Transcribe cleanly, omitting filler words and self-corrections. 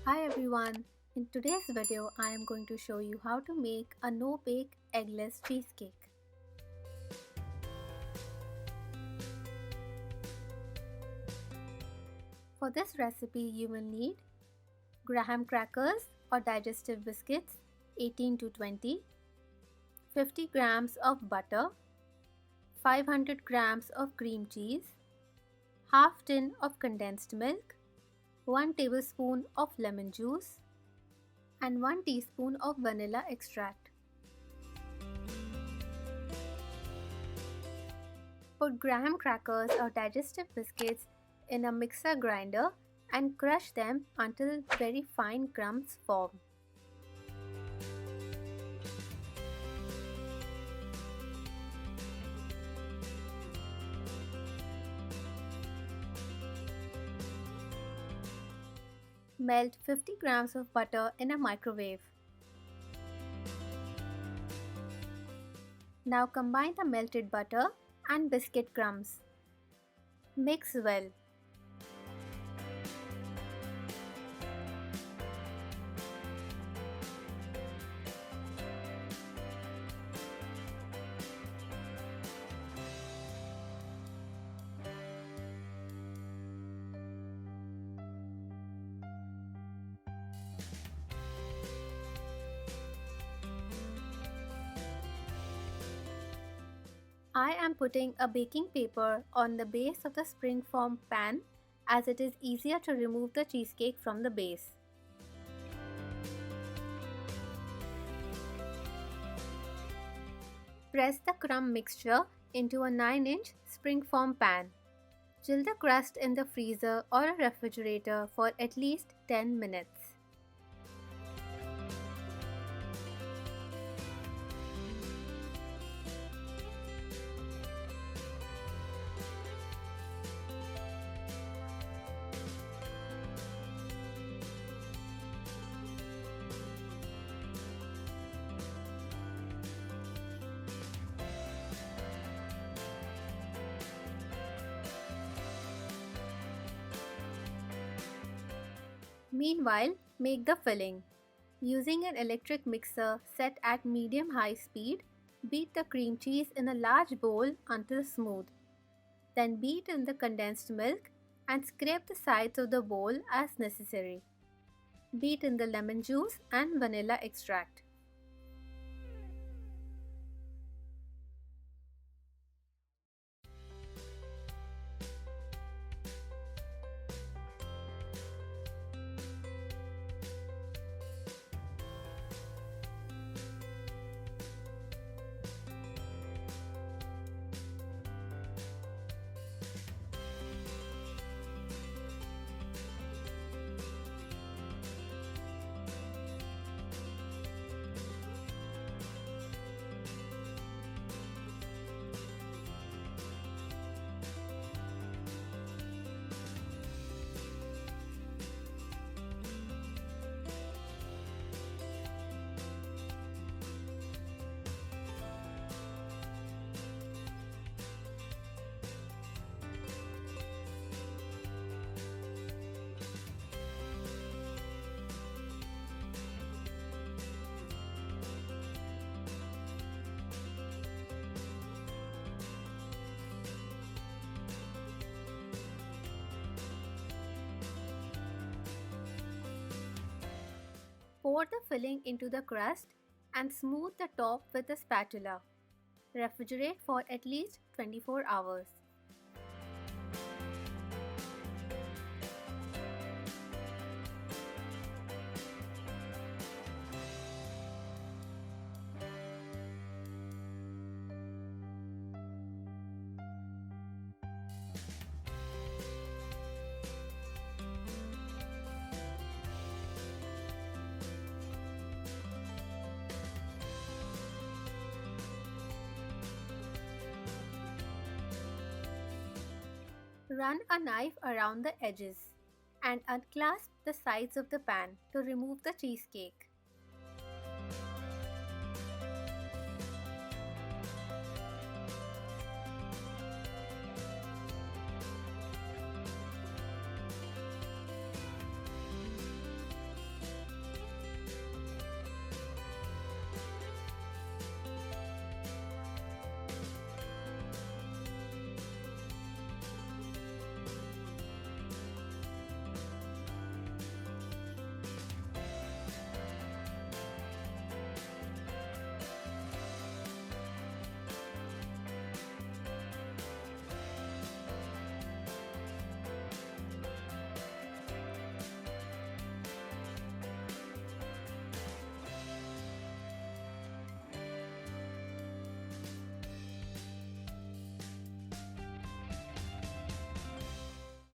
Hi everyone! In today's video, I am going to show you how to make a no-bake eggless cheesecake. For this recipe, you will need graham crackers or digestive biscuits 18 to 20, 50 grams of butter, 500 grams of cream cheese, half tin of condensed milk, 1 tablespoon of lemon juice, and 1 teaspoon of vanilla extract. Put graham crackers or digestive biscuits in a mixer grinder and crush them until very fine crumbs form. Melt 50 grams of butter in a microwave. Now combine the melted butter and biscuit crumbs. Mix well. I am putting a baking paper on the base of the springform pan as it is easier to remove the cheesecake from the base. Press the crumb mixture into a 9-inch springform pan. Chill the crust in the freezer or a refrigerator for at least 10 minutes. Meanwhile, make the filling. Using an electric mixer set at medium-high speed, beat the cream cheese in a large bowl until smooth. Then beat in the condensed milk and scrape the sides of the bowl as necessary. Beat in the lemon juice and vanilla extract. Pour the filling into the crust and smooth the top with a spatula. Refrigerate for at least 24 hours. Run a knife around the edges and unclasp the sides of the pan to remove the cheesecake.